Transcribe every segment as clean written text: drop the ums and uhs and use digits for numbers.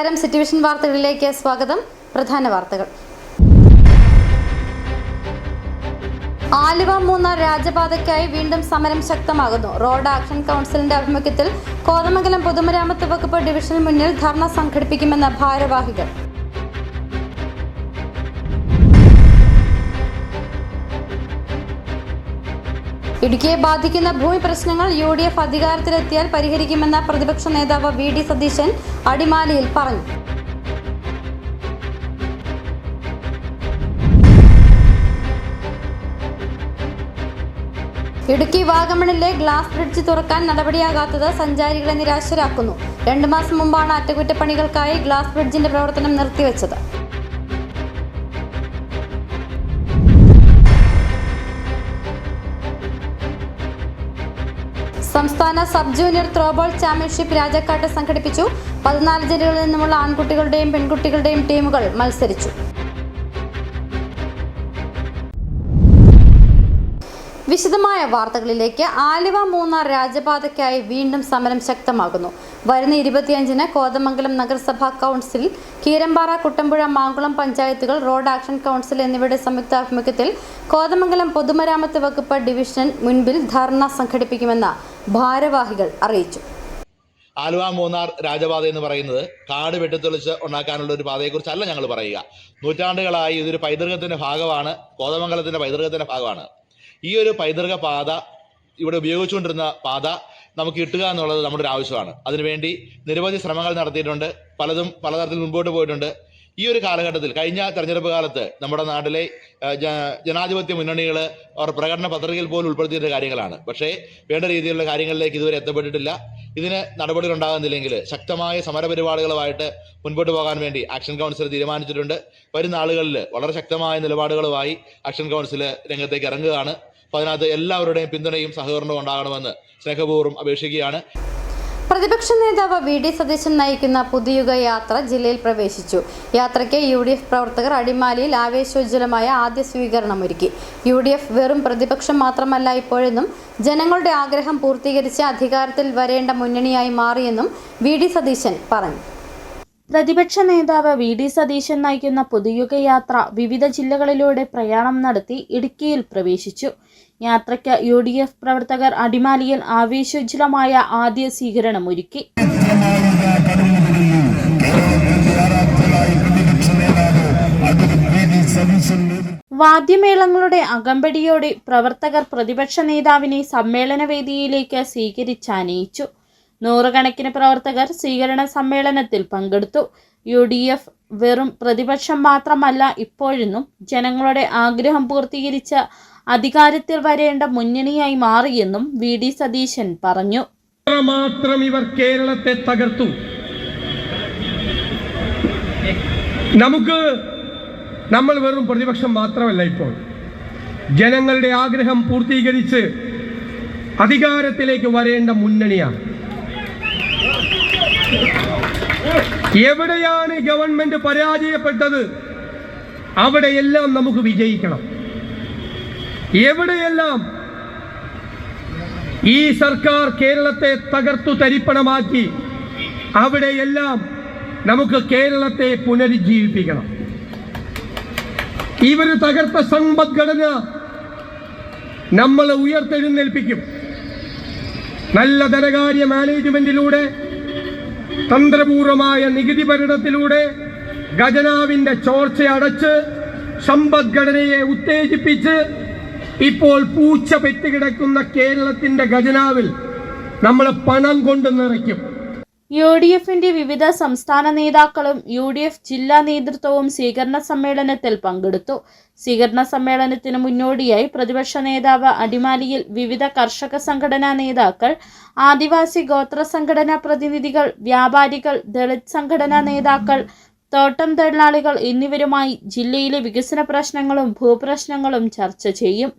നമസ്കാരം. സിറ്റിവിഷൻ വാർത്തകളിലേക്ക് സ്വാഗതം. പ്രധാന വാർത്തകൾ. ആലുവ മൂന്നാർ രാജപാതയ്ക്കായി വീണ്ടും സമരം ശക്തമാകുന്നു. റോഡ് ആക്ഷൻ കൗൺസിലിന്റെ ആഭിമുഖ്യത്തിൽ കോതമംഗലം പൊതുമരാമത്ത് വകുപ്പ് ഡിവിഷന് മുന്നിൽ ധർണ സംഘടിപ്പിക്കുമെന്ന് ഭാരവാഹികൾ. ഇടുക്കിയെ ബാധിക്കുന്ന ഭൂമി പ്രശ്നങ്ങൾ UDF അധികാരത്തിലെത്തിയാൽ പരിഹരിക്കുമെന്ന് പ്രതിപക്ഷ നേതാവ് VD സതീശൻ അടിമാലിയിൽ പറഞ്ഞു. ഇടുക്കി വാഗമണിലെ ഗ്ലാസ് ബ്രിഡ്ജ് തുറക്കാൻ നടപടിയാകാത്തത് സഞ്ചാരികളെ നിരാശരാക്കുന്നു. 2 മാസം മുമ്പാണ് അറ്റകുറ്റപ്പണികൾക്കായി ഗ്ലാസ് ബ്രിഡ്ജിന്റെ പ്രവർത്തനം നിർത്തിവെച്ചത്. സംസ്ഥാന സബ് ജൂനിയർ ത്രോബോൾ ചാമ്പ്യൻഷിപ്പ് രാജാക്കാട്ട് സംഘടിപ്പിച്ചു. 14 ജില്ലകളിൽ നിന്നുമുള്ള ആൺകുട്ടികളുടെയും പെൺകുട്ടികളുടെയും ടീമുകൾ മത്സരിച്ചു. വിശദമായ വാർത്തകളിലേക്ക്. ആലുവ മൂന്നാർ രാജപാതയ്ക്കായി വീണ്ടും സമരം ശക്തമാകുന്നു. വരുന്ന 25-ന് കോതമംഗലം നഗരസഭാ കൗൺസിൽ, കീരമ്പാറ, കുട്ടമ്പുഴ, മാങ്കുളം പഞ്ചായത്തുകൾ, റോഡ് ആക്ഷൻ കൗൺസിൽ എന്നിവയുടെ സംയുക്താഭിമുഖ്യത്തിൽ കോതമംഗലം പൊതുമരാമത്ത് വകുപ്പ് ഡിവിഷൻ മുൻപിൽ ധർണ സംഘടിപ്പിക്കുമെന്ന് ഭാരവാഹികൾ അറിയിച്ചു. ആലുവ മൂന്നാർ രാജപാത എന്ന് പറയുന്നത് കാട് വെട്ടിത്തെളിച്ച് ഉണ്ടാക്കാനുള്ള ഒരു പാതയെക്കുറിച്ചല്ല ഞങ്ങൾ പറയുക. നൂറ്റാണ്ടുകളായി ഇതൊരു പൈതൃകത്തിന്റെ ഭാഗമാണ്, കോതമംഗലത്തിന്റെ പൈതൃകത്തിന്റെ ഭാഗമാണ്. ഈ ഒരു പൈതൃക പാത, ഇവിടെ ഉപയോഗിച്ചുകൊണ്ടിരുന്ന പാത നമുക്ക് കിട്ടുക എന്നുള്ളത് നമ്മുടെ ഒരു ആവശ്യമാണ്. അതിനുവേണ്ടി നിരവധി ശ്രമങ്ങൾ നടത്തിയിട്ടുണ്ട്. പലതും പലതരത്തിൽ മുമ്പോട്ട് പോയിട്ടുണ്ട്. ഈ ഒരു കാലഘട്ടത്തിൽ, കഴിഞ്ഞ തെരഞ്ഞെടുപ്പ് കാലത്ത് നമ്മുടെ നാട്ടിലെ ജനാധിപത്യ മുന്നണികൾ അവർ പ്രകടന പത്രികയിൽ പോലും ഉൾപ്പെടുത്തിയ കാര്യങ്ങളാണ്. പക്ഷേ വേണ്ട രീതിയിലുള്ള കാര്യങ്ങളിലേക്ക് ഇതുവരെ എത്തപ്പെട്ടിട്ടില്ല. ഇതിന് നടപടികൾ ഉണ്ടാകുന്നില്ലെങ്കിൽ ശക്തമായ സമരപരിപാടികളുമായിട്ട് മുൻപോട്ട് പോകാൻ വേണ്ടി ആക്ഷൻ കൗൺസിൽ തീരുമാനിച്ചിട്ടുണ്ട്. വരുന്ന ആളുകളിൽ വളരെ ശക്തമായ നിലപാടുകളുമായി ആക്ഷൻ കൗൺസിൽ രംഗത്തേക്ക് ഇറങ്ങുകയാണ്. അപ്പോൾ അതിനകത്ത് എല്ലാവരുടെയും പിന്തുണയും സഹകരണവും ഉണ്ടാകണമെന്ന് സ്നേഹപൂർവ്വം അപേക്ഷിക്കുകയാണ്. പ്രതിപക്ഷ നേതാവ് VD സതീശൻ നയിക്കുന്ന പുതുയുഗ യാത്ര ജില്ലയിൽ പ്രവേശിച്ചു. യാത്രയ്ക്ക് UDF പ്രവർത്തകർ അടിമാലിയിൽ ആവേശോജ്വലമായ ആദ്യ സ്വീകരണമൊരുക്കി. UDF വെറും പ്രതിപക്ഷം മാത്രമല്ല ഇപ്പോഴെന്നും ജനങ്ങളുടെ ആഗ്രഹം പൂർത്തീകരിച്ച് അധികാരത്തിൽ വരേണ്ട മുന്നണിയായി മാറിയെന്നും VD സതീശൻ പറഞ്ഞു. പ്രതിപക്ഷ നേതാവ് VD സതീശൻ നയിക്കുന്ന പുതുയുഗ യാത്ര വിവിധ ജില്ലകളിലൂടെ പ്രയാണം നടത്തി ഇടുക്കിയിൽ പ്രവേശിച്ചു. യാത്രയ്ക്ക് UDF പ്രവർത്തകർ അടിമാലിയിൽ ആവേശോജ്വലമായ ആദ്യ സ്വീകരണമൊരുക്കി. വാദ്യമേളങ്ങളുടെ അകമ്പടിയോടെ പ്രവർത്തകർ പ്രതിപക്ഷ നേതാവിനെ സമ്മേളനവേദിയിലേക്ക് സ്വീകരിച്ചാനയിച്ചു. 100 കണക്കിന് പ്രവർത്തകർ സ്വീകരണ സമ്മേളനത്തിൽ പങ്കെടുത്തു. UDF വെറും പ്രതിപക്ഷം മാത്രമല്ല ഇപ്പോഴെന്നും ജനങ്ങളുടെ ആഗ്രഹം പൂർത്തീകരിച്ച് അധികാരത്തിൽ വരേണ്ട മുന്നണിയായി മാറിയെന്നും VD സതീശൻ പറഞ്ഞു. മാത്രം ഇവർ കേരളത്തെ തകർത്തു. നമ്മൾ വെറും പ്രതിപക്ഷം മാത്രമല്ല, ഇപ്പോൾ ജനങ്ങളുടെ ആഗ്രഹം പൂർത്തീകരിച്ച് അധികാരത്തിലേക്ക് വരേണ്ട മുന്നണിയാണ്. എവിടെയാണ് ഗവൺമെന്റ് പരാജയപ്പെട്ടത് അവിടെയെല്ലാം നമുക്ക് വിജയിക്കണം. എവിടെയെല്ലാം ഈ സർക്കാർ കേരളത്തെ തകർത്തു തരിപ്പണമാക്കി അവിടെയെല്ലാം നമുക്ക് കേരളത്തെ പുനരുജ്ജീവിപ്പിക്കണം. ഇവര് തകർത്ത സമ്പദ്ഘടന നമ്മൾ ഉയർത്തെഴുന്നേൽപ്പിക്കും. നല്ല ധനകാര്യ മാനേജ്മെന്റിലൂടെ, തന്ത്രപൂർവമായ നികുതി ഭരണത്തിലൂടെ ഖജനാവിന്റെ ചോർച്ച അടച്ച് സമ്പദ്ഘടനയെ ഉത്തേജിപ്പിച്ച് ഇപ്പോൾ പൂച്ച പെറ്റുകിടക്കുന്ന കേരളത്തിന്റെ ഖജനാവിൽ നമ്മൾ പണം കൊണ്ട് നിറയ്ക്കും. UDFന്റെ വിവിധ സംസ്ഥാന നേതാക്കളും UDF ജില്ലാ നേതൃത്വവും സ്വീകരണ സമ്മേളനത്തിൽ പങ്കെടുത്തു. സ്വീകരണ സമ്മേളനത്തിന് മുന്നോടിയായി പ്രതിപക്ഷ നേതാവ് അടിമാലിയിൽ വിവിധ കർഷക സംഘടനാ നേതാക്കൾ, ആദിവാസി ഗോത്ര സംഘടനാ പ്രതിനിധികൾ, വ്യാപാരികൾ, ദളിത് സംഘടനാ നേതാക്കൾ, തോട്ടം തൊഴിലാളികൾ എന്നിവരുമായി ജില്ലയിലെ വികസന പ്രശ്നങ്ങളും ഭൂപ്രശ്നങ്ങളും ചർച്ച ചെയ്യും.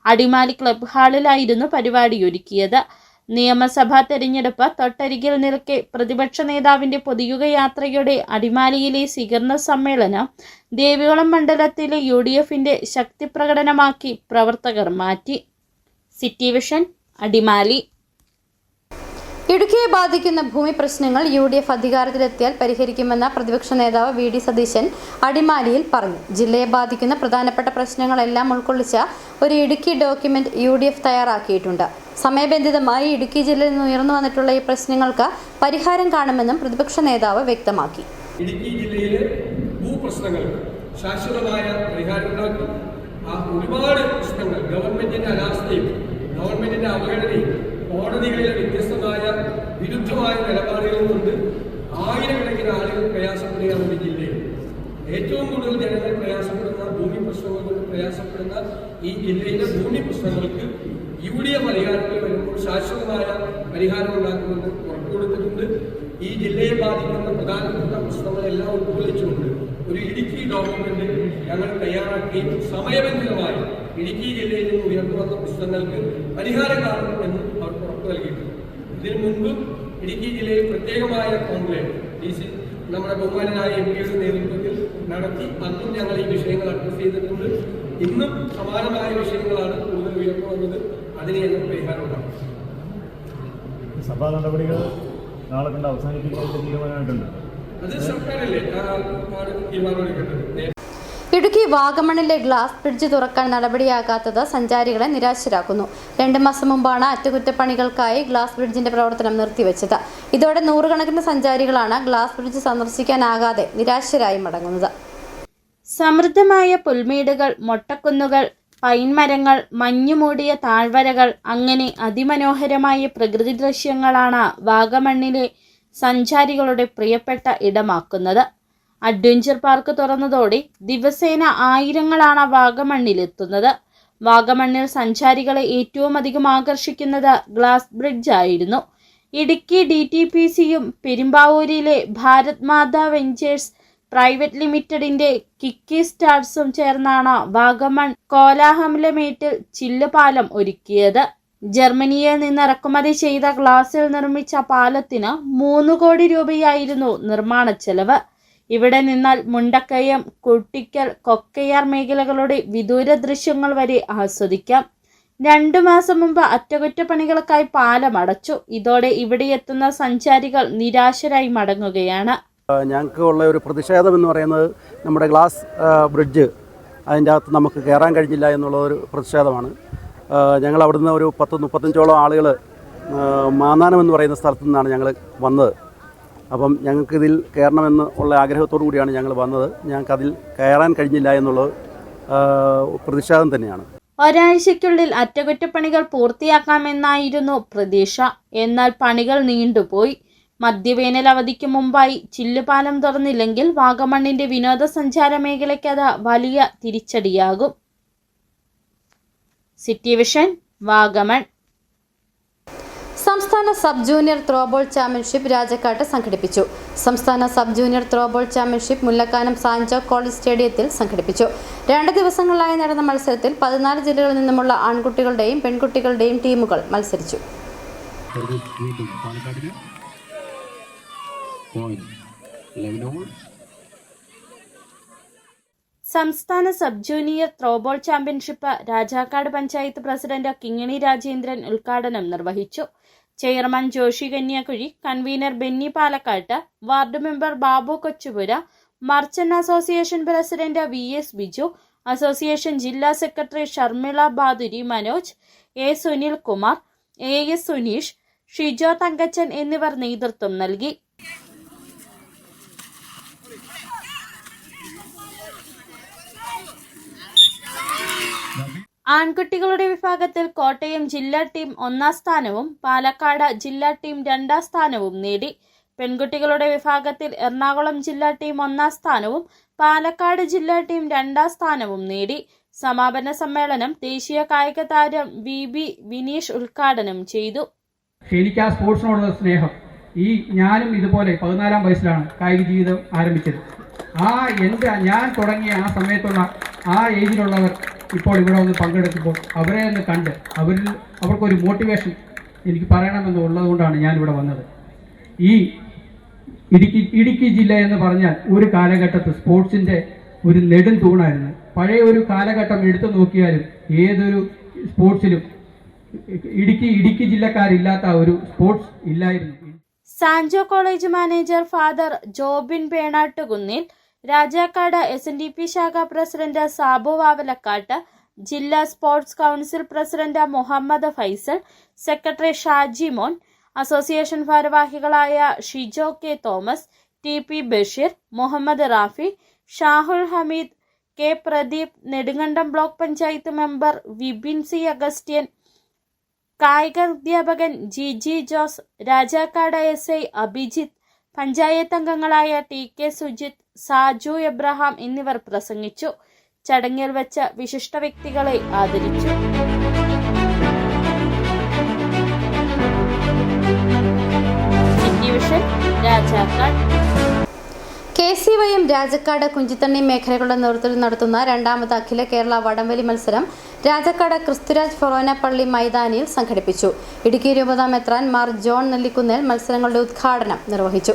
അടിമാലി ക്ലബ് ഹാളിലായിരുന്നു പരിപാടിയൊരുക്കിയത്. നിയമസഭാ തെരഞ്ഞെടുപ്പ് തൊട്ടരികിൽ നിൽക്കെ പ്രതിപക്ഷ നേതാവിന്റെ പൊതുയുഗ യാത്രയുടെ അടിമാലിയിലെ സ്വീകരണ സമ്മേളനം ദേവികുളം മണ്ഡലത്തിലെ UDFന്റെ ശക്തി പ്രകടനമാക്കി പ്രവർത്തകർ മാറ്റി. City vision, Adimali. ഇടുക്കിയെ ബാധിക്കുന്ന ഭൂമി പ്രശ്നങ്ങൾ UDF അധികാരത്തിലെത്തിയാൽ പരിഹരിക്കുമെന്ന പ്രതിപക്ഷ നേതാവ് VD സതീശൻ അടിമാലിയിൽ പറഞ്ഞു. ജില്ലയെ ബാധിക്കുന്ന പ്രധാനപ്പെട്ട പ്രശ്നങ്ങളെല്ലാം ഉൾക്കൊള്ളിച്ച ഒരു ഇടുക്കി ഡോക്യുമെന്റ് UDF തയ്യാറാക്കിയിട്ടുണ്ട്. സമയബന്ധിതമായി ഇടുക്കി ജില്ലയിൽ നിന്ന് ഉയർന്നു വന്നിട്ടുള്ള ഈ പ്രശ്നങ്ങൾക്ക് പരിഹാരം കാണുമെന്നും പ്രതിപക്ഷ നേതാവ് വ്യക്തമാക്കി. ഇടുക്കി ജില്ലയിലെ ഭൂപ്രശ്നങ്ങൾ ശാശ്വതമായ പരിഹാരമുണ്ടാക്കി. ഒരുപാട് പ്രശ്നങ്ങൾ ഗവൺമെന്റിന്റെ അനാസ്ഥയും ഗവൺമെന്റിന്റെ അവഗണനയും കോടതികളിലെ വ്യത്യസ്തമായ വിരുദ്ധമായ നിലപാടുകൾ കൊണ്ട് ആയിരക്കണക്കിന് ആളുകൾ പ്രയാസപ്പെടുകയാണ് ഈ ജില്ലയിൽ. ഏറ്റവും കൂടുതൽ ജനങ്ങൾ പ്രയാസപ്പെടുന്ന ഭൂമി പ്രശ്നങ്ങൾ കൊണ്ട് പ്രയാസപ്പെടുന്ന ഈ ജില്ലയിലെ ഭൂമി പ്രശ്നങ്ങൾക്ക് UDF അധികാരത്തിൽ വരുമ്പോൾ ശാശ്വതമായ പരിഹാരം ഉണ്ടാക്കുമെന്ന് ഉറപ്പുകൊടുത്തിട്ടുണ്ട്. ഈ ജില്ലയെ ബാധിക്കുന്ന പ്രധാനപ്പെട്ട പ്രശ്നങ്ങളെല്ലാം ഉൾക്കൊള്ളിച്ചുകൊണ്ട് ഒരു ഇടുക്കി ഡോക്യുമെന്റ് ഞങ്ങൾ തയ്യാറാക്കുകയും സമയബന്ധിതമായി ഇടുക്കി ജില്ലയിൽ നിന്ന് ഉയർന്നു വന്ന പ്രശ്നങ്ങൾക്ക് പരിഹാരം കാണുമെന്ന് അവർ ഉറപ്പു നൽകിയിട്ടുണ്ട്. ഇതിനു മുൻപ് ഇടുക്കി ജില്ലയിൽ പ്രത്യേകമായ കോൺക്ലേവ് നമ്മുടെ ബഹുമാനായ MPയുടെ നേതൃത്വത്തിൽ നടത്തി. അന്നും ഞങ്ങൾ ഈ വിഷയങ്ങൾ അഡ്രസ് ചെയ്തിട്ടുണ്ട്. ഇന്നും സമാനമായ വിഷയങ്ങളാണ് കൂടുതൽ ഉയർന്നു വന്നത്. അതിന് ഞങ്ങൾ പരിഹാരം ഉണ്ടാകും. സഭാ നടപടികൾ നാളെ കണ്ട് അവസാനിപ്പിക്കാൻ തീരുമാനമായിട്ടുണ്ട്. അത് സർക്കാരല്ലേ തീരുമാനമെടുക്കേണ്ടത്. ഇടുക്കി വാഗമണിലെ ഗ്ലാസ് ബ്രിഡ്ജ് തുറക്കാൻ നടപടിയാകാത്തത് സഞ്ചാരികളെ നിരാശരാക്കുന്നു. 2 മാസം മുമ്പാണ് അറ്റകുറ്റപ്പണികൾക്കായി ഗ്ലാസ് ബ്രിഡ്ജിന്റെ പ്രവർത്തനം നിർത്തിവെച്ചത്. ഇതോടെ നൂറുകണക്കിന് സഞ്ചാരികളാണ് ഗ്ലാസ് ബ്രിഡ്ജ് സന്ദർശിക്കാനാകാതെ നിരാശരായി മടങ്ങുന്നത്. സമൃദ്ധമായ പുൽമേടുകൾ, മൊട്ടക്കുന്നുകൾ, പൈൻമരങ്ങൾ, മഞ്ഞുമൂടിയ താഴ്വരകൾ, അങ്ങനെ അതിമനോഹരമായ പ്രകൃതി ദൃശ്യങ്ങളാണ് വാഗമണ്ണിലെ സഞ്ചാരികളുടെ പ്രിയപ്പെട്ട ഇടമാക്കുന്നത്. അഡ്വഞ്ചർ പാർക്ക് തുറന്നതോടെ ദിവസേന ആയിരങ്ങളാണ് വാഗമണ്ണിലെത്തുന്നത്. വാഗമണ്ണിൽ സഞ്ചാരികളെ ഏറ്റവും അധികം ആകർഷിക്കുന്നത് ഗ്ലാസ് ബ്രിഡ്ജ് ആയിരുന്നു. ഇടുക്കി DTPCയും പെരുമ്പാവൂരിലെ ഭാരത് മാതാ വെഞ്ചേഴ്സ് പ്രൈവറ്റ് ലിമിറ്റഡിന്റെ കിക്കി സ്റ്റാർസും ചേർന്നാണ് വാഗമൺ കോലാഹലമേട്ടിൽ ചില്ലുപാലം ഒരുക്കിയത്. ജർമ്മനിയിൽ നിന്ന് ഇറക്കുമതി ചെയ്ത ഗ്ലാസിൽ നിർമ്മിച്ച പാലത്തിന് 3 കോടി രൂപയായിരുന്നു നിർമ്മാണ ചെലവ്. ഇവിടെ നിന്നാൽ മുണ്ടക്കയം, കുട്ടിക്കൽ, കൊക്കയാർ മേഖലകളുടെ വിദൂര ദൃശ്യങ്ങൾ വരെ ആസ്വദിക്കാം. 2 മാസം മുമ്പ് അറ്റകുറ്റപ്പണികൾക്കായി പാലം അടച്ചു. ഇതോടെ ഇവിടെ എത്തുന്ന സഞ്ചാരികൾ നിരാശരായി മടങ്ങുകയാണ്. ഞങ്ങൾക്ക് ഉള്ള ഒരു പ്രതിഷേധം എന്ന് പറയുന്നത് നമ്മുടെ ഗ്ലാസ് ബ്രിഡ്ജ് അതിൻ്റെ അകത്ത് നമുക്ക് കയറാൻ കഴിഞ്ഞില്ല എന്നുള്ള ഒരു പ്രതിഷേധമാണ്. ഞങ്ങൾ അവിടുന്ന് ഒരു 10-35ഓളം ആളുകൾ മാന്നാനം എന്ന് പറയുന്ന സ്ഥലത്തു നിന്നാണ് ഞങ്ങൾ വന്നത്. അപ്പം ഞങ്ങൾക്കിതിൽ കയറണമെന്ന് ഉള്ള ആഗ്രഹത്തോടു കൂടിയാണ് ഞങ്ങൾ വന്നത്. ഞങ്ങൾക്കതിൽ കയറാൻ കഴിഞ്ഞില്ല എന്നുള്ളത് പ്രതിഷേധം തന്നെയാണ്. ഒരാഴ്ചയ്ക്കുള്ളിൽ അറ്റകുറ്റപ്പണികൾ പൂർത്തിയാക്കാമെന്നായിരുന്നു പ്രതീക്ഷ. എന്നാൽ പണികൾ നീണ്ടുപോയി. മധ്യവേനൽ അവധിക്ക് മുമ്പായി ചില്ലുപാലം തുറന്നില്ലെങ്കിൽ വാഗമണ്ണിന്റെ വിനോദസഞ്ചാര മേഖലയ്ക്ക് അത് വലിയ തിരിച്ചടിയാകും. City Vision, Vagamon. സംസ്ഥാന സബ് ജൂനിയർ ത്രോബോൾ ചാമ്പ്യൻഷിപ്പ് രാജക്കാട്ട് സംഘടിപ്പിച്ചു. സംസ്ഥാന sub junior throwball championship Mullakkanam Sanjo college സ്റ്റേഡിയത്തിൽ സംഘടിപ്പിച്ചു. 2 ദിവസങ്ങളിലായി നടന്ന മത്സരത്തിൽ 14 ജില്ലകളിൽ നിന്നുമുള്ള ആൺകുട്ടികളുടെയും പെൺകുട്ടികളുടെയും ടീമുകൾ മത്സരിച്ചു. സംസ്ഥാന sub junior throwball championship Rajakkad panchayat president Kingini Rajendran ഉദ്ഘാടനം നിർവഹിച്ചു. Chairman Joshi Kanyakuzhi, convener Benny Palakkat, ward member Babu Kochupura, merchant association president VS Biju, association ജില്ലാ secretary Sharmila Baduri Manoj, A Sunil Kumar, AS Suneesh, Shijo Thankachan എന്നിവർ നേതൃത്വം നൽകി. ആൺകുട്ടികളുടെ വിഭാഗത്തിൽ കോട്ടയം ജില്ലാ ടീം 1ാം സ്ഥാനവും പാലക്കാട് ജില്ലാ ടീം 2ാം സ്ഥാനവും നേടി. പെൺകുട്ടികളുടെ വിഭാഗത്തിൽ എറണാകുളം ജില്ലാ ടീം 1ാം സ്ഥാനവും പാലക്കാട് ജില്ലാ ടീം 2ാം സ്ഥാനവും നേടി. സമാപന സമ്മേളനം ദേശീയ കായിക താരം VB വിനീഷ് ഉദ്ഘാടനം ചെയ്തു. എനിക്ക് ആ സ്പോർട്സിനോടുള്ള സ്നേഹം, ഞാനും ഇതുപോലെ 14ാം വയസ്സിലാണ് കായിക ജീവിതം ആരംഭിച്ചത്. ഞാൻ തുടങ്ങിയ ആ സമയത്തുള്ള ആ ഏജിലുള്ളവർ ഇപ്പോൾ ഇവിടെ വന്ന് പങ്കെടുക്കുമ്പോൾ അവരെ ഒന്ന് കണ്ട് അവർക്കൊരു മോട്ടിവേഷൻ എനിക്ക് പറയണമെന്നുള്ളത് കൊണ്ടാണ് ഞാനിവിടെ വന്നത്. ഈ ഇടുക്കി ജില്ല എന്ന് പറഞ്ഞാൽ ഒരു കാലഘട്ടത്ത് സ്പോർട്സിൻ്റെ ഒരു നെടും തൂണായിരുന്നു. പഴയ ഒരു കാലഘട്ടം എടുത്തു നോക്കിയാലും ഏതൊരു സ്പോർട്സിലും ഇടുക്കി ജില്ലക്കാരില്ലാത്ത ഒരു സ്പോർട്സ് ഇല്ലായിരുന്നു. Sanjo college manager father Jobin Penattukunnil, Rajakkad SNDP ശാഖാ പ്രസിഡന്റ് സാബു വാവലക്കാട്ട്, ജില്ലാ sports council president Muhammad Faisal, secretary Shaji Mon, association ഭാരവാഹികളായ Shijo K Thomas, TP Basheer, Muhammad Rafi, Shahul Hameed, K Pradeep, Nedumkandam block panchayat member Vipin C Augustine, കായികാധ്യാപകൻ G Jose, Rajakkad SI Abhijith, panchayat അംഗങ്ങളായ TK സുജിത്ത്, സാജു എബ്രഹാം എന്നിവർ പ്രസംഗിച്ചു. ചടങ്ങിൽ വെച്ച വിശിഷ്ട വ്യക്തികളെ ആദരിച്ചു. രാജാക്കാട് KCYM രാജാക്കാട് കുഞ്ചിത്തണ്ണി മേഖലകളുടെ നേതൃത്വത്തിൽ നടത്തുന്ന രണ്ടാമത് അഖില കേരള വടംവലി മത്സരം രാജാക്കാട് ക്രിസ്തുരാജ് ഫൊറോന പള്ളി മൈതാനിയിൽ സംഘടിപ്പിച്ചു. ഇടുക്കി രൂപതാ മെത്രാൻ മാർ ജോൺ നെല്ലിക്കുന്നേൽ മത്സരങ്ങളുടെ ഉദ്ഘാടനം നിർവഹിച്ചു.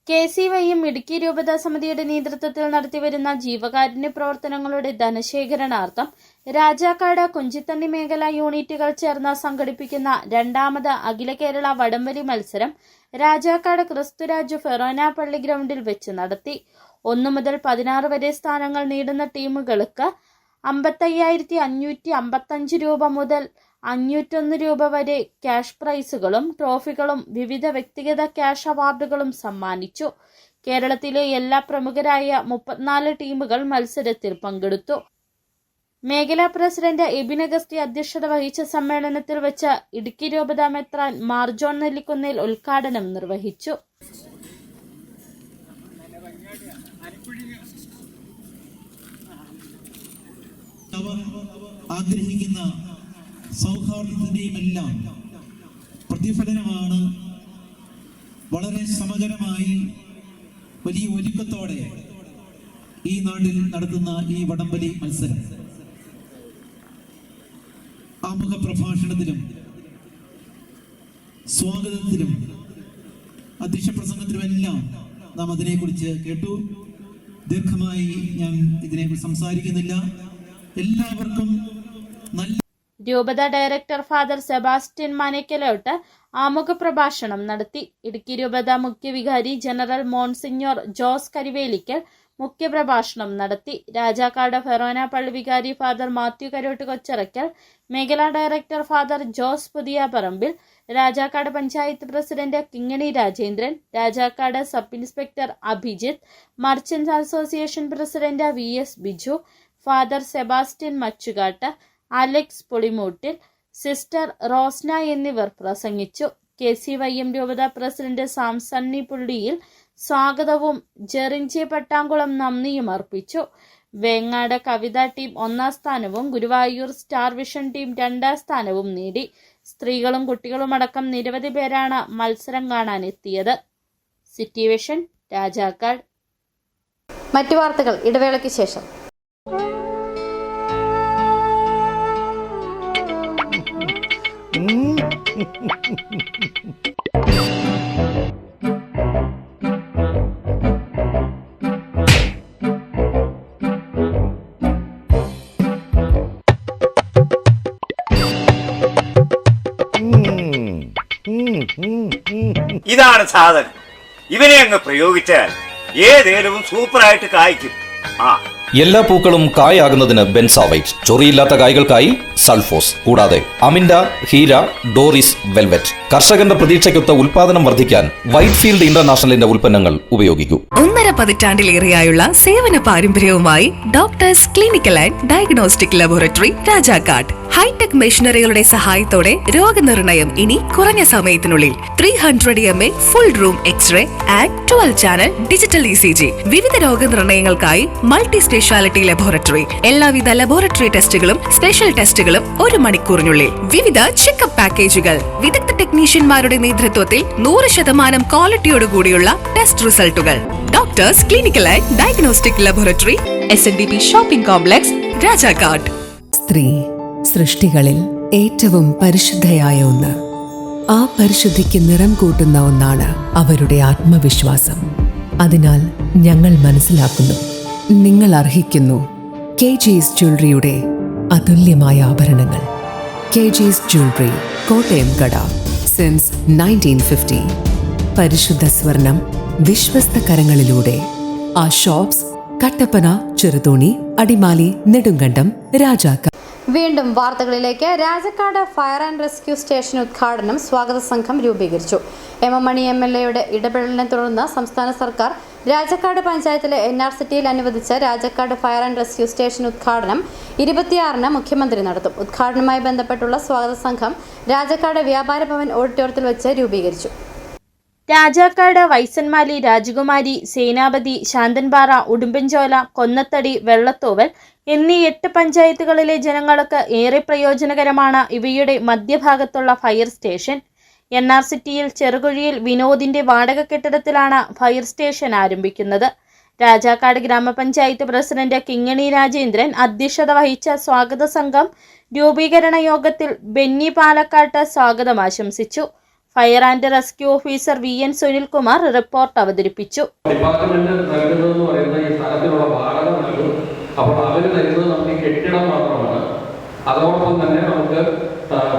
KCYM ഇടുക്കി രൂപതാ സമിതിയുടെ നേതൃത്വത്തിൽ നടത്തിവരുന്ന ജീവകാരുണ്യ പ്രവർത്തനങ്ങളുടെ ധനശേഖരണാർത്ഥം രാജാക്കാട് കുഞ്ചിത്തണ്ണി മേഖലാ യൂണിറ്റുകൾ ചേർന്ന് സംഘടിപ്പിക്കുന്ന രണ്ടാമത് അഖില കേരള വടംവലി മത്സരം രാജാക്കാട് ക്രിസ്തുരാജ് ഫൊറോന പള്ളി ഗ്രൗണ്ടിൽ വെച്ച് നടത്തി. 1 മുതൽ 16 വരെ സ്ഥാനങ്ങൾ നേടുന്ന ടീമുകൾക്ക് 55,555 രൂപ മുതൽ 501 രൂപ വരെ ക്യാഷ് പ്രൈസുകളും ട്രോഫികളും വിവിധ വ്യക്തിഗത ക്യാഷ് അവാർഡുകളും സമ്മാനിച്ചു. കേരളത്തിലെ എല്ലാ പ്രമുഖരായ 34 ടീമുകൾ മത്സരത്തിൽ പങ്കെടുത്തു. മേഖലാ പ്രസിഡന്റ് എബിൻ അഗസ്റ്റി അധ്യക്ഷത വഹിച്ച സമ്മേളനത്തിൽ വെച്ച് ഇടുക്കി രൂപതാ മെത്രാൻ മാർ ജോൺ നെല്ലിക്കുന്നേൽ ഉദ്ഘാടനം നിർവഹിച്ചു. ആഗ്രഹിക്കുന്ന സൗഹാർദ്ദത്തിന്റെയും എല്ലാം പ്രതിഫലനമാണ് വളരെ സമഗ്രമായി വലിയ ഒരുക്കത്തോടെ ഈ നാട്ടിൽ നടത്തുന്ന ഈ വടംവലി മത്സരം. ആമുഖ പ്രഭാഷണത്തിലും സ്വാഗതത്തിലും അധ്യക്ഷ പ്രസംഗത്തിലുമെല്ലാം നാം അതിനെക്കുറിച്ച് കേട്ടു. ദീർഘമായി ഞാൻ ഇതിനെക്കുറിച്ച് സംസാരിക്കുന്നില്ല. എല്ലാവർക്കും നല്ല രൂപത ഡയറക്ടർ ഫാദർ സെബാസ്റ്റ്യൻ മനക്കലോട്ട് ആമുഖ പ്രഭാഷണം നടത്തി. ഇടുക്കി രൂപത മുഖ്യവികാരി ജനറൽ മോൺസിഞ്ഞോർ ജോസ് കരിവേലിക്കൽ മുഖ്യപ്രഭാഷണം നടത്തി. രാജാക്കാട് ഫൊറോന പള്ളി വികാരി ഫാദർ മാത്യു കരോട്ട് കൊച്ചിറക്കൽ, മേഖലാ director father Jose Puthiyaparambil, Rajakkad panchayat president Kingini Rajendran, Rajakkad sub inspector Abhijith, merchants association president VS Biju, father Sebastian Machukatt, Alex Polimoottil, sister Rosna എന്നിവർ പ്രസംഗിച്ചു. KCYM രൂപത പ്രസിഡന്റ് സാംസണ്ണി പുള്ളിയിൽ സ്വാഗതവും ജെറിഞ്ചെ പട്ടാങ്കുളം നന്ദിയും അർപ്പിച്ചു. വേങ്ങാട് കവിത ടീം 1ാം സ്ഥാനവും ഗുരുവായൂർ സ്റ്റാർ വിഷൻ ടീം 2ാം സ്ഥാനവും നേടി. സ്ത്രീകളും കുട്ടികളുമടക്കം നിരവധി പേരാണ് മത്സരം കാണാനെത്തിയത്. City vision Rajakkad. മറ്റു വാർത്തകൾ ഇടവേളയ്ക്ക് ശേഷം. ഇതാണ് സാധനം. ഇവനെ അങ്ങ് പ്രയോഗിച്ചാൽ ഏതേലും സൂപ്പറായിട്ട് കായ്ക്കും. എല്ലാ പൂക്കളും കായാകുന്നതിന് ബെൻസാവൈറ്റ്, ചൊറിയില്ലാത്ത കായ്കൾക്കായി സൾഫോസ്, കൂടാതെ അമിൻഡ, ഹീര, ഡോറിസ്, വെൽവെറ്റ്. കർഷകന്റെ പ്രതീക്ഷയ്ക്കൊത്ത ഉൽപാദനം വർദ്ധിക്കാൻ വൈറ്റ്ഫീൽഡ് ഇന്റർനാഷണലിന്റെ ഉൽപ്പന്നങ്ങൾ ഉപയോഗിക്കൂ. 1.5 പതിറ്റാണ്ടിലേറെയായുള്ള സേവന പാരമ്പര്യവുമായി doctors clinical and diagnostic laboratory Rajakkad. Hitech മെഷീനറികളുടെ സഹായത്തോടെ രോഗനിർണയം ഇനി കുറഞ്ഞ സമയത്തിനുള്ളിൽ. 300 ml full room x ray and 12 channel digital ECG. വിവിധ രോഗനിർണയങ്ങൾക്കായി മൾട്ടി സ്പെഷ്യാലിറ്റി ലബോറട്ടറി. എല്ലാവിധ ലബോറട്ടറി ടെസ്റ്റുകളും സ്പെഷ്യൽ ടെസ്റ്റുകളും 1 മണിക്കൂറിനുള്ളിൽ. വിവിധ ചെക്കപ്പ് പാക്കേജുകൾ. വിദഗ്ധ ടെക്നീഷ്യന്മാരുടെ നേതൃത്വത്തിൽ 100% ക്വാളിറ്റിയോടുകൂടിയുള്ള ടെസ്റ്റ് റിസൾട്ടുകൾ. Doctors clinical and diagnostic laboratory, SNDP shopping complex, Rajakkad. സ്ത്രീ സൃഷ്ടികളിൽ ഏറ്റവും പരിശുദ്ധയായ ഒന്ന്. ആ പരിശുദ്ധിക്ക് നിറം കൂട്ടുന്ന ഒന്നാണ് അവരുടെ ആത്മവിശ്വാസം. അതിനാൽ ഞങ്ങൾ മനസ്സിലാക്കുന്നു, നിങ്ങൾ അർഹിക്കുന്നു KG's ജ്വല്ലറിയുടെ അതുല്യമായ ആഭരണങ്ങൾ. KG's ജ്വല്ലറി, കോട്ടയം കട, സിൻസ് 1950. പരിശുദ്ധ സ്വർണം വിശ്വസ്ത കരങ്ങളിലൂടെ. ആ ഷോപ്സ് കട്ടപ്പന, ചെറുതോണി, അടിമാലി, നെടുങ്കണ്ടം, രാജാക്കാട്. വീണ്ടും വാർത്തകളിലേക്ക്. Rajakkad fire and rescue station ഉദ്ഘാടനം സ്വാഗത സംഘം രൂപീകരിച്ചു. എം മണി MLAയുടെ ഇടപെടലിനെ തുടർന്ന് സംസ്ഥാന സർക്കാർ രാജാക്കാട് പഞ്ചായത്തിലെ NRCTയിൽ അനുവദിച്ച Rajakkad fire and rescue station ഉദ്ഘാടനം 26-ന് മുഖ്യമന്ത്രി നടത്തും. ഉദ്ഘാടനവുമായി ബന്ധപ്പെട്ടുള്ള സ്വാഗത സംഘം രാജാക്കാട് വ്യാപാര ഭവൻ ഓഡിറ്റോറിയത്തിൽ വെച്ച് രൂപീകരിച്ചു. രാജാക്കാട്, വൈസന്മാലി, രാജകുമാരി, സേനാപതി, ശാന്തൻപാറ, ഉടുമ്പൻചോല, കൊന്നത്തടി, വെള്ളത്തോവൽ എന്നീ 8 പഞ്ചായത്തുകളിലെ ജനങ്ങൾക്ക് ഏറെ പ്രയോജനകരമാണ് ഇവയുടെ മധ്യഭാഗത്തുള്ള ഫയർ സ്റ്റേഷൻ. NRCTയിൽ ചെറുകുഴിയിൽ വിനോദിന്റെ വാടക കെട്ടിടത്തിലാണ് ഫയർ സ്റ്റേഷൻ ആരംഭിക്കുന്നത്. രാജാക്കാട് ഗ്രാമപഞ്ചായത്ത് പ്രസിഡന്റ് കിങ്ങണി രാജേന്ദ്രൻ അധ്യക്ഷത വഹിച്ച സ്വാഗത സംഘം രൂപീകരണ യോഗത്തിൽ ബെന്നി പാലക്കാട്ട് സ്വാഗതം ആശംസിച്ചു. Fire and rescue officer VN Sunilkumar report അവതരിപ്പിച്ചു. ഡിപ്പാർട്ട്മെന്റ് നൽകുന്നതെന്ന് പറയുന്ന ഈ സ്ഥലത്തിനുള്ള വാടക നൽകും. അപ്പോൾ അവർ തരുന്നത് നമുക്ക് ഈ കെട്ടിടം മാത്രമാണ്. അതോടൊപ്പം തന്നെ നമുക്ക്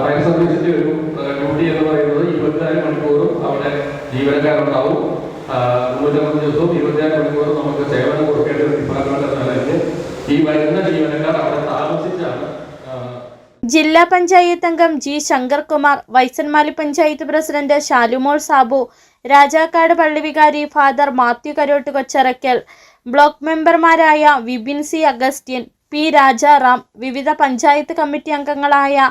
ഫയർ സർവീസിന്റെ ഒരു ഡ്യൂട്ടി എന്ന് പറയുന്നത് 24 മണിക്കൂറും അവിടെ ജീവനക്കാരുണ്ടാവും. 365 ദിവസവും 24 മണിക്കൂറും നമുക്ക് സേവനം കൊടുക്കേണ്ട ഒരു ഡിപ്പാർട്ട്മെന്റ് എന്ന നിലയ്ക്ക് ഈ വരുന്ന ജീവനക്കാർ അവിടെ താമസിച്ചാണ്. ജില്ലാ പഞ്ചായത്ത് അംഗം G ശങ്കർകുമാർ, വൈസന്മാലി പഞ്ചായത്ത് പ്രസിഡന്റ് ശാലുമോൾ സാബു, രാജാക്കാട് പള്ളിവികാരി father Mathew Karott Kocharakkal, block മെമ്പർമാരായ Vipin C Augustine, P Rajaram, വിവിധ പഞ്ചായത്ത് കമ്മിറ്റി അംഗങ്ങളായ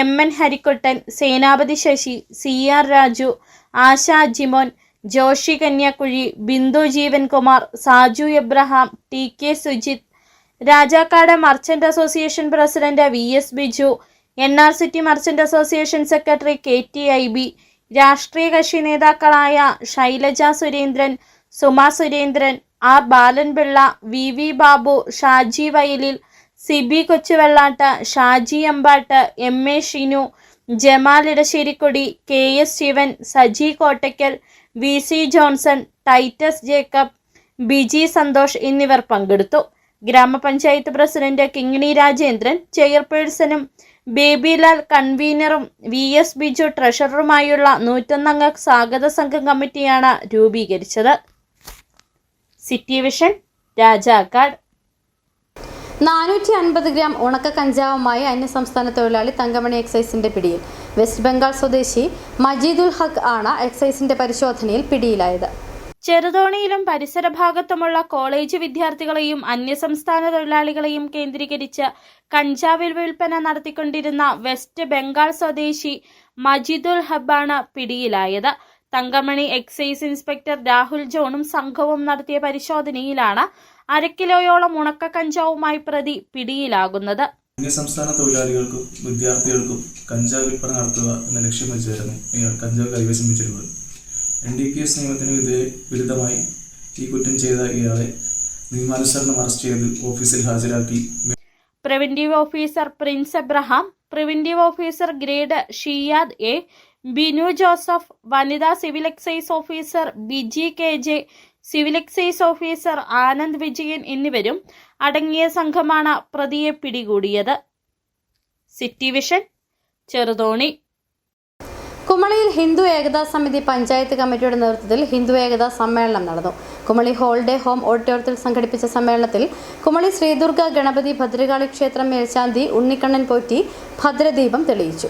MN Harikuttan, Senapathy Sasi, CR Raju, Asha Jimon, Joshi Kanyakuzhi, Bindu Jeevankumar, Saju Abraham, TK Sujith, Rajakkad merchant association president VS Biju, NRCT merchant association secretary KT IB, രാഷ്ട്രീയ കക്ഷി നേതാക്കളായ Shailaja Surendran, Suma Surendran, R Balan Pillai, VV Babu, Shaji Vayalil, Sibi Kochuvellatt, Shaji Ambatt, MA Shinu, Jamal Edasserikkodi, KS Sivan, Saji Kottakkal, VC Johnson, Titus Jacob, Biji Santhosh എന്നിവർ പങ്കെടുത്തു. ഗ്രാമപഞ്ചായത്ത് പ്രസിഡന്റ് കിങ്ങിണി രാജേന്ദ്രൻ ചെയർപേഴ്സണും ബേബിലാൽ കൺവീനറും VS ബിജു ട്രഷററുമായുള്ള 101 അംഗ സ്വാഗത സംഘം കമ്മിറ്റിയാണ് രൂപീകരിച്ചത്. City vision, Rajakkad. 450 ഗ്രാം ഉണക്ക കഞ്ചാവുമായി അന്യസംസ്ഥാന തൊഴിലാളി തങ്കമണി എക്സൈസിന്റെ പിടിയിൽ. വെസ്റ്റ് ബംഗാൾ സ്വദേശി മജീദുൽ ഹക്ക് ആണ് എക്സൈസിന്റെ പരിശോധനയിൽ പിടിയിലായത്. ചെറുതോണിയിലും പരിസര ഭാഗത്തുമുള്ള കോളേജ് വിദ്യാർത്ഥികളെയും അന്യസംസ്ഥാന തൊഴിലാളികളെയും കേന്ദ്രീകരിച്ച് കഞ്ചാവ് വിൽപ്പന നടത്തിക്കൊണ്ടിരുന്ന വെസ്റ്റ് ബംഗാൾ സ്വദേശി മജീദുൽ ഹബ്ബാണ് പിടിയിലായത്. തങ്കമണി എക്സൈസ് ഇൻസ്പെക്ടർ രാഹുൽ ജോണും സംഘവും നടത്തിയ പരിശോധനയിലാണ് 1/2 കിലോയോളം ഉണക്ക കഞ്ചാവുമായി പ്രതി പിടിയിലാകുന്നത്. അന്യസംസ്ഥാന തൊഴിലാളികൾക്കും വിദ്യാർത്ഥികൾക്കും കഞ്ചാവ് വിൽപ്പന നടത്തുക എന്ന ലക്ഷ്യം വെച്ചായിരുന്നു ഇയാൾ കഞ്ചാവ് കൈവശം വെച്ചിരുന്നത്. NDPS നിയമത്തിന് വിരുദ്ധമായി ഈ കുറ്റം ചെയ്ത ഇയാളെ നിയമാനുസരണം അറസ്റ്റ് ചെയ്ത് ഓഫീസിൽ ഹാജരാക്കി. Preventive officer Prince Abraham, preventive officer grade Shiyad A, Binu Joseph, വനിതാ civil excise officer Biji KJ, civil excise officer Anand Vijayan എന്നിവരും അടങ്ങിയ സംഘമാണ് പ്രതിയെ പിടികൂടിയത്. City vision, Cheruthoni. കുമളിയിൽ ഹിന്ദു ഏകതാ സമിതി പഞ്ചായത്ത് കമ്മിറ്റിയുടെ നേതൃത്വത്തിൽ ഹിന്ദു ഏകതാ സമ്മേളനം നടന്നു. കുമളി ഹോൾഡേ ഹോം ഓഡിറ്റോറിയത്തിൽ സംഘടിപ്പിച്ച സമ്മേളനത്തിൽ കുമളി ശ്രീദുർഗ ഗണപതി ഭദ്രകാളി ക്ഷേത്രം മേൽശാന്തി ഉണ്ണിക്കണ്ണൻ പോറ്റി ഭദ്രദീപം തെളിയിച്ചു.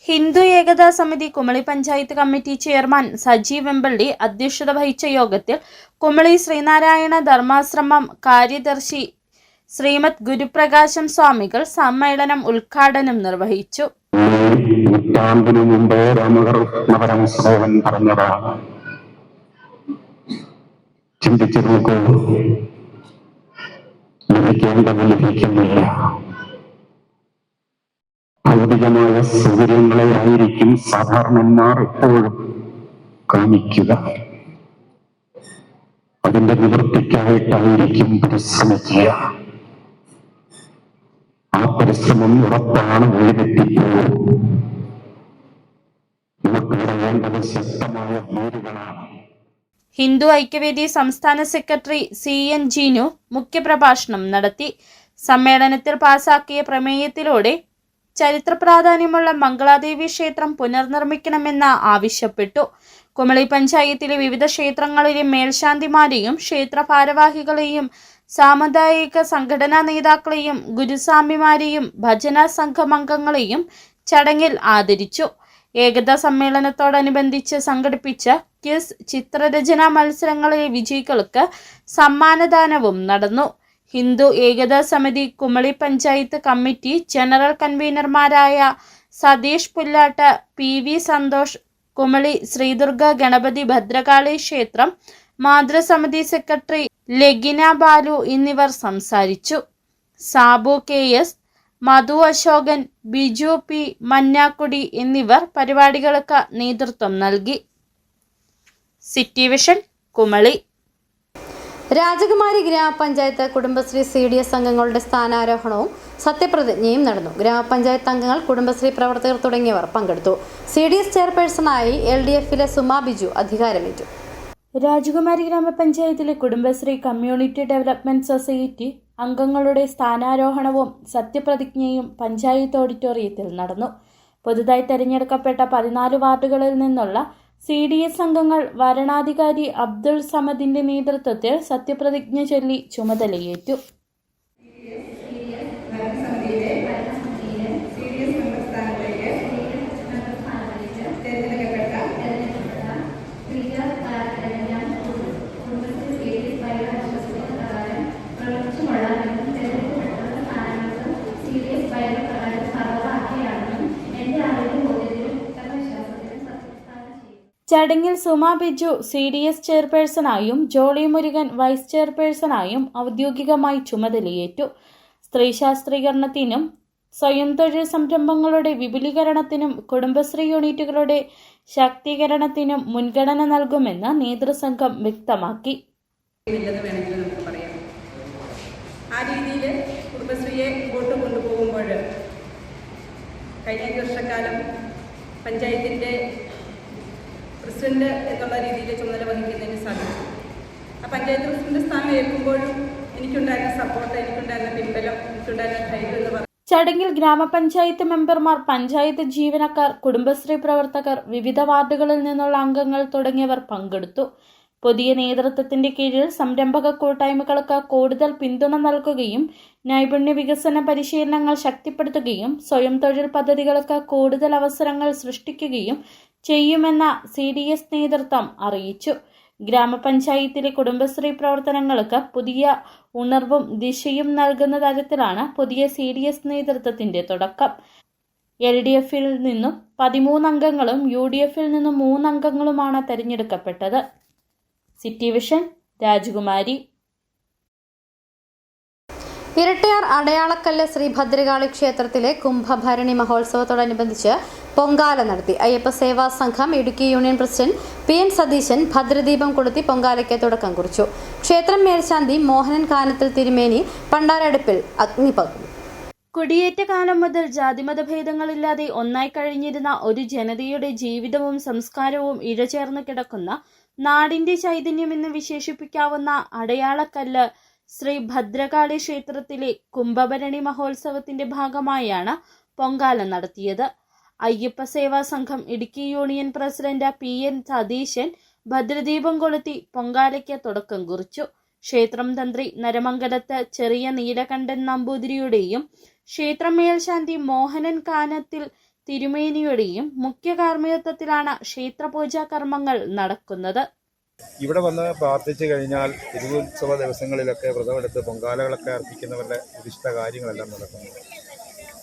ഹിന്ദു ഏകതാ സമിതി കുമളി പഞ്ചായത്ത് കമ്മിറ്റി ചെയർമാൻ സജീവ് വെമ്പള്ളി അധ്യക്ഷത വഹിച്ച യോഗത്തിൽ കുമളി ശ്രീനാരായണ ധർമാശ്രമം കാര്യദർശി ശ്രീമദ് ഗുരുപ്രകാശം സ്വാമികൾ സമ്മേളനം ഉദ്ഘാടനം നിർവഹിച്ചു. നൂറ്റാണ്ടിനു മുമ്പ് രാമകൃഷ്ണപരമശ്രവൻ പറഞ്ഞതാണ്. ചിന്തിച്ചു നോക്കൂ, ലഭിക്കേണ്ടത് ലഭിക്കുന്നില്ല. ഭൗതികമായ സൗകര്യങ്ങളെ ആയിരിക്കും സാധാരണന്മാർ എപ്പോഴും കാണിക്കുക. അതിന്റെ നിവൃത്തിക്കായിട്ടായിരിക്കും പരിശ്രമിക്കുക. ആ പരിശ്രമം ഉറപ്പാണ് വഴിതെറ്റിപ്പോകും. നമുക്കിവിടെ വേണ്ടത് ശക്തമായ വേരുകളാണ്. ഹിന്ദു ഐക്യവേദി സംസ്ഥാന സെക്രട്ടറി CN ജീനു മുഖ്യപ്രഭാഷണം നടത്തി. സമ്മേളനത്തിൽ പാസാക്കിയ പ്രമേയത്തിലൂടെ ചരിത്ര പ്രാധാന്യമുള്ള മംഗളാദേവി ക്ഷേത്രം പുനർനിർമ്മിക്കണമെന്ന് ആവശ്യപ്പെട്ടു. കുമളി പഞ്ചായത്തിലെ വിവിധ ക്ഷേത്രങ്ങളിലെ മേൽശാന്തിമാരെയും ക്ഷേത്ര ഭാരവാഹികളെയും സാമുദായിക സംഘടനാ നേതാക്കളെയും ഗുരുസ്വാമിമാരെയും ഭജന സംഘമംഗങ്ങളെയും ചടങ്ങിൽ ആദരിച്ചു. ഏകതാ സമ്മേളനത്തോടനുബന്ധിച്ച് സംഘടിപ്പിച്ച ക്വിസ് ചിത്രരചനാ മത്സരങ്ങളിലെ വിജയികൾക്ക് സമ്മാനദാനവും നടന്നു. ഹിന്ദു ഏകതാ സമിതി കുമളി പഞ്ചായത്ത് കമ്മിറ്റി ജനറൽ കൺവീനർമാരായ സതീഷ് പുല്ലാട്ട്, PV സന്തോഷ്, കുമളി ശ്രീദുർഗ ഗണപതി ഭദ്രകാളി ക്ഷേത്രം മാതൃസമിതി സെക്രട്ടറി ലഗിന ബാലു എന്നിവർ സംസാരിച്ചു. സാബു KS, മധു അശോകൻ, ബിജു P, മന്നാക്കുടി എന്നിവർ പരിപാടികൾക്ക് നേതൃത്വം നൽകി. City vision Kumily. രാജകുമാരി ഗ്രാമപഞ്ചായത്ത് കുടുംബശ്രീ CDS അംഗങ്ങളുടെ സ്ഥാനാരോഹണവും സത്യപ്രതിജ്ഞയും നടന്നു. ഗ്രാമപഞ്ചായത്ത് അംഗങ്ങൾ, കുടുംബശ്രീ പ്രവർത്തകർ തുടങ്ങിയവർ പങ്കെടുത്തു. CDS ചെയർപേഴ്സണായി LDF-ലെ സുമാ ബിജു അധികാരമേറ്റു. രാജകുമാരി ഗ്രാമപഞ്ചായത്തിലെ കുടുംബശ്രീ കമ്മ്യൂണിറ്റി ഡെവലപ്മെന്റ് സൊസൈറ്റി അംഗങ്ങളുടെ സ്ഥാനാരോഹണവും സത്യപ്രതിജ്ഞയും പഞ്ചായത്ത് ഓഡിറ്റോറിയത്തിൽ നടന്നു. പുതുതായി തെരഞ്ഞെടുക്കപ്പെട്ട 14 വാർഡുകളിൽ നിന്നുള്ള CDS അംഗങ്ങൾ വരണാധികാരി അബ്ദുൾ സമദിന്റെ നേതൃത്വത്തിൽ സത്യപ്രതിജ്ഞ ചൊല്ലി ചുമതലയേറ്റു. ചടങ്ങിൽ സുമാ ബിജു CDS ചെയർപേഴ്സണായും ജോളി മുരുകൻ വൈസ് ചെയർപേഴ്സണായും ഔദ്യോഗികമായി ചുമതലയേറ്റു. സ്ത്രീ ശാസ്ത്രീകരണത്തിനും സ്വയം തൊഴിൽ സംരംഭങ്ങളുടെ വിപുലീകരണത്തിനും കുടുംബശ്രീ യൂണിറ്റുകളുടെ ശാക്തീകരണത്തിനും മുൻഗണന നൽകുമെന്ന് നേതൃസംഘം വ്യക്തമാക്കി. ആ രീതിയിൽ കുടുംബശ്രീയെ മുമ്പോട്ട് കൊണ്ടുപോകുമ്പോൾ കഴിഞ്ഞ വർഷക്കാലം പഞ്ചായത്തിൻ്റെ പ്രസിഡന്റ് എന്നുള്ള രീതിയിൽ ചുമതല വഹിക്കുന്നതിന് സാധിച്ചു. ആ പഞ്ചായത്ത് പ്രസിഡന്റ് സ്ഥാനം ഏൽക്കുമ്പോഴും എനിക്കുണ്ടായിരുന്ന സപ്പോർട്ട്, എനിക്കുണ്ടായിരുന്ന പിൻബലം, എനിക്കുണ്ടായിരുന്ന ധൈര്യം എന്ന് പറയുന്നത്. ചടങ്ങിൽ ഗ്രാമപഞ്ചായത്ത് മെമ്പർമാർ, പഞ്ചായത്ത് ജീവനക്കാർ, കുടുംബശ്രീ പ്രവർത്തകർ, വിവിധ വാർഡുകളിൽ നിന്നുള്ള അംഗങ്ങൾ തുടങ്ങിയവർ പങ്കെടുത്തു. പുതിയ നേതൃത്വത്തിന്റെ കീഴിൽ സംരംഭക കൂട്ടായ്മകൾക്ക് കൂടുതൽ പിന്തുണ നൽകുകയും നൈപുണ്യ വികസന പരിശീലനങ്ങൾ ശക്തിപ്പെടുത്തുകയും സ്വയം തൊഴിൽ പദ്ധതികൾക്ക് കൂടുതൽ അവസരങ്ങൾ സൃഷ്ടിക്കുകയും ചെയ്യുമെന്ന CDS നേതൃത്വം അറിയിച്ചു. ഗ്രാമപഞ്ചായത്തിലെ കുടുംബശ്രീ പ്രവർത്തനങ്ങൾക്ക് പുതിയ ഉണർവും ദിശയും നൽകുന്ന തരത്തിലാണ് പുതിയ CDS നേതൃത്വത്തിന്റെ തുടക്കം. LDF-ൽ നിന്നും 13 അംഗങ്ങളും UDF-ൽ നിന്നും 3 അംഗങ്ങളുമാണ് തെരഞ്ഞെടുക്കപ്പെട്ടത്. സിറ്റി വിഷൻ രാജകുമാരി. ഇരട്ടയാർ അടയാളക്കല്ല് ശ്രീ ഭദ്രകാളി ക്ഷേത്രത്തിലെ കുംഭഭരണി മഹോത്സവത്തോടനുബന്ധിച്ച് പൊങ്കാല നടത്തി. അയ്യപ്പ സേവാ സംഘം Idukki union president PN Satheesan ഭദ്രദീപം കൊളുത്തി പൊങ്കാലയ്ക്ക് തുടക്കം കുറിച്ചു. ക്ഷേത്രം മേൽശാന്തി മോഹനൻ കാനത്തിൽ തിരുമേനി പണ്ടാരടുപ്പിൽ അഗ്നി പകർന്നു. കുടിയേറ്റ കാലം മുതൽ ജാതിമതഭേദങ്ങളില്ലാതെ ഒന്നായി കഴിഞ്ഞിരുന്ന ഒരു ജനതയുടെ ജീവിതവും സംസ്കാരവും ഇഴചേർന്ന് കിടക്കുന്ന നാടിന്റെ ചൈതന്യമെന്ന് വിശേഷിപ്പിക്കാവുന്ന അടയാളക്കല്ല് ശ്രീ ഭദ്രകാളി ക്ഷേത്രത്തിലെ കുംഭഭരണി മഹോത്സവത്തിന്റെ ഭാഗമായാണ് പൊങ്കാല നടത്തിയത്. അയ്യപ്പ സേവാ സംഘം Idukki union president PN Satheesan ഭദ്രദീപം കൊളുത്തി പൊങ്കാലയ്ക്ക് തുടക്കം കുറിച്ചു. ക്ഷേത്രം തന്ത്രി നരമംഗലത്ത് ചെറിയ നീലകണ്ഠൻ നമ്പൂതിരിയുടെയും ക്ഷേത്രം മേൽശാന്തി മോഹനൻ കാനത്തിൽ തിരുമേനിയുടെയും മുഖ്യ കാർമ്മികത്വത്തിലാണ് ക്ഷേത്രപൂജാ കർമ്മങ്ങൾ നടക്കുന്നത്. ഇവിടെ വന്ന് പ്രാർത്ഥിച്ചു കഴിഞ്ഞാൽ തിരുവുത്സവ ദിവസങ്ങളിലൊക്കെ വ്രതമെടുത്ത് പൊങ്കാലകളൊക്കെ അർപ്പിക്കുന്നവരുടെ ഉദ്ദിഷ്ട കാര്യങ്ങളെല്ലാം നടക്കുന്നു.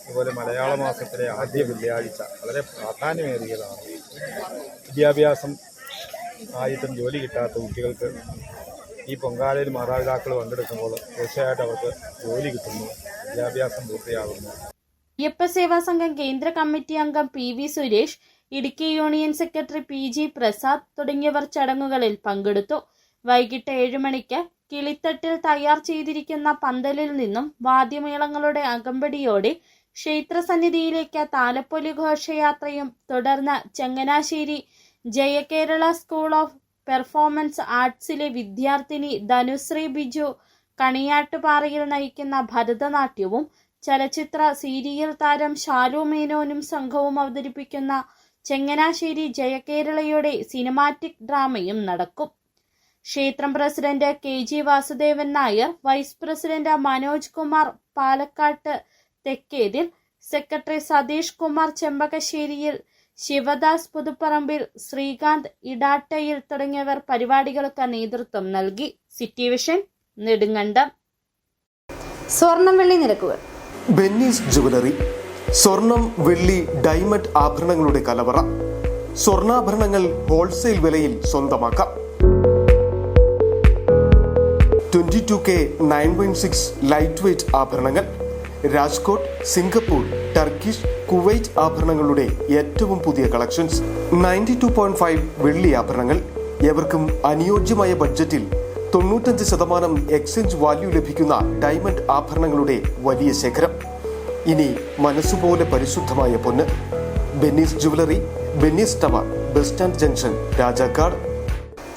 അതുപോലെ മലയാള മാസത്തിലെ ആദ്യ വെള്ളിയാഴ്ച വളരെ പ്രാധാന്യമേറിയതാണ്. വിദ്യാഭ്യാസം ആയിട്ടും ജോലി കിട്ടാത്ത കുട്ടികൾക്ക് ഈ പൊങ്കാലയിൽ മാതാപിതാക്കൾ പങ്കെടുക്കുമ്പോൾ തീർച്ചയായിട്ടും അവർക്ക് ജോലി കിട്ടുന്നു, വിദ്യാഭ്യാസം പൂർത്തിയാകുന്നു. അയ്യപ്പ സേവാ സംഘം കേന്ദ്ര കമ്മിറ്റി അംഗം PV Suresh, Idukki union secretary PG Prasad തുടങ്ങിയവർ ചടങ്ങുകളിൽ പങ്കെടുത്തു. വൈകിട്ട് 7 മണിക്ക് കിളിത്തട്ടിൽ തയ്യാർ ചെയ്തിരിക്കുന്ന പന്തലിൽ നിന്നും വാദ്യമേളങ്ങളുടെ അകമ്പടിയോടെ ക്ഷേത്രസന്നിധിയിലേക്ക് താലപ്പൊലി ഘോഷയാത്രയും തുടർന്ന് Changanassery Jayakerala school of performance ആർട്സിലെ വിദ്യാർത്ഥിനി ധനുശ്രീ ബിജു കണിയാട്ടുപാറയിൽ നയിക്കുന്ന ഭരതനാട്യവും ചലച്ചിത്ര സീരിയൽ താരം ശാലു മേനോനും സംഘവും അവതരിപ്പിക്കുന്ന ചങ്ങനാശ്ശേരി ജയകേരളയുടെ സിനിമാറ്റിക് ഡ്രാമയും നടക്കും. ക്ഷേത്രം president KG Vasudevan Nair, vice president Manoj Kumar പാലക്കാട്ട് തെക്കേതിൽ, സെക്രട്ടറി സതീഷ് കുമാർ ചെമ്പകശ്ശേരിയിൽ, ശിവദാസ് പുതുപ്പറമ്പിൽ, ശ്രീകാന്ത് ഇടാട്ടയിൽ തുടങ്ങിയവർ പരിപാടികൾക്ക് നേതൃത്വം നൽകി. City Vision, Nedumkandam. സ്വർണം വെള്ളി നിരക്കുകൾ. ബെന്നീസ് ജുവലറി, സ്വർണം, വെള്ളി, ഡയമണ്ട് ആഭരണങ്ങളുടെ കലവറ. സ്വർണ്ണാഭരണങ്ങൾ ഹോൾസെയിൽ വിലയിൽ സ്വന്തമാക്കാം. 22K 916 ലൈറ്റ് വെയ്റ്റ് ആഭരണങ്ങൾ. രാജ്കോട്ട്, സിംഗപ്പൂർ, ടർക്കിഷ്, കുവൈറ്റ് ആഭരണങ്ങളുടെ ഏറ്റവും പുതിയ കളക്ഷൻസ്. 92.5 വെള്ളി ആഭരണങ്ങൾ. എവർക്കും അനുയോജ്യമായ ബഡ്ജറ്റിൽ 95% എക്സ്ചേഞ്ച് വാല്യൂ ലഭിക്കുന്ന ഡയമണ്ട് ആഭരണങ്ങളുടെ വലിയ ശേഖരം. ഇനി മനസ്സുപോലെ പരിശുദ്ധമായ പൊന്ന്. Benny's jewellery, Benny's tower, bus stand junction, Rajakkad.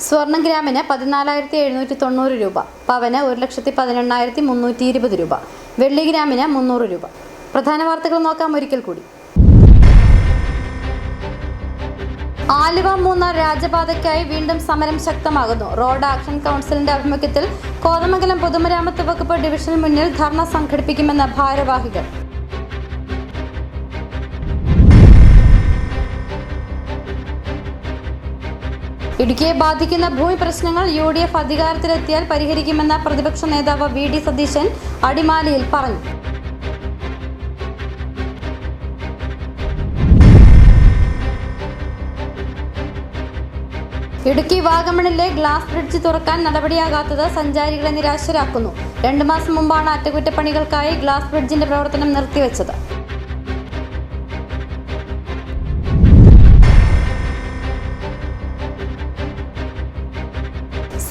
സ്വർണം ഗ്രാമിന് 14,790 രൂപ, പവന് 1,11,320 രൂപ, വെള്ളി ഗ്രാമിന് 300 രൂപ. പ്രധാന വാർത്തകൾ നോക്കാം ഒരിക്കൽ കൂടി. ആലുവ മൂന്നാർ രാജപാതയ്ക്കായി വീണ്ടും സമരം ശക്തമാകുന്നു. റോഡ് ആക്ഷൻ കൗൺസിലിന്റെ ആഭിമുഖ്യത്തിൽ കോതമംഗലം പൊതുമരാമത്ത് വകുപ്പ് ഡിവിഷന് മുന്നിൽ ധർണ സംഘടിപ്പിക്കുമെന്ന് ഭാരവാഹികൾ. ഇടുക്കിയെ ബാധിക്കുന്ന ഭൂമി പ്രശ്നങ്ങൾ UDF അധികാരത്തിലെത്തിയാൽ പരിഹരിക്കുമെന്ന് പ്രതിപക്ഷ നേതാവ് VD സതീശൻ അടിമാലിയിൽ പറഞ്ഞു. ഇടുക്കി വാഗമണിലെ ഗ്ലാസ് ബ്രിഡ്ജ് തുറക്കാൻ നടപടിയാകാത്തത് സഞ്ചാരികളെ നിരാശരാക്കുന്നു. 2 മാസം മുമ്പാണ് അറ്റകുറ്റപ്പണികൾക്കായി ഗ്ലാസ് ബ്രിഡ്ജിന്റെ പ്രവർത്തനം നിർത്തിവെച്ചത്.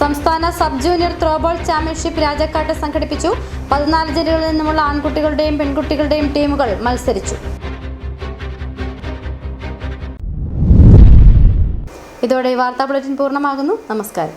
സംസ്ഥാന സബ് ജൂനിയർ ത്രോബോൾ ചാമ്പ്യൻഷിപ്പ് രാജാക്കാട്ട് സംഘടിപ്പിച്ചു. 14 ജില്ലകളിൽ നിന്നുമുള്ള ആൺകുട്ടികളുടെയും പെൺകുട്ടികളുടെയും ടീമുകൾ മത്സരിച്ചു. ഇതോടെ വാർത്താ ബുള്ളറ്റിൻ പൂർണ്ണമാകുന്നു. നമസ്കാരം.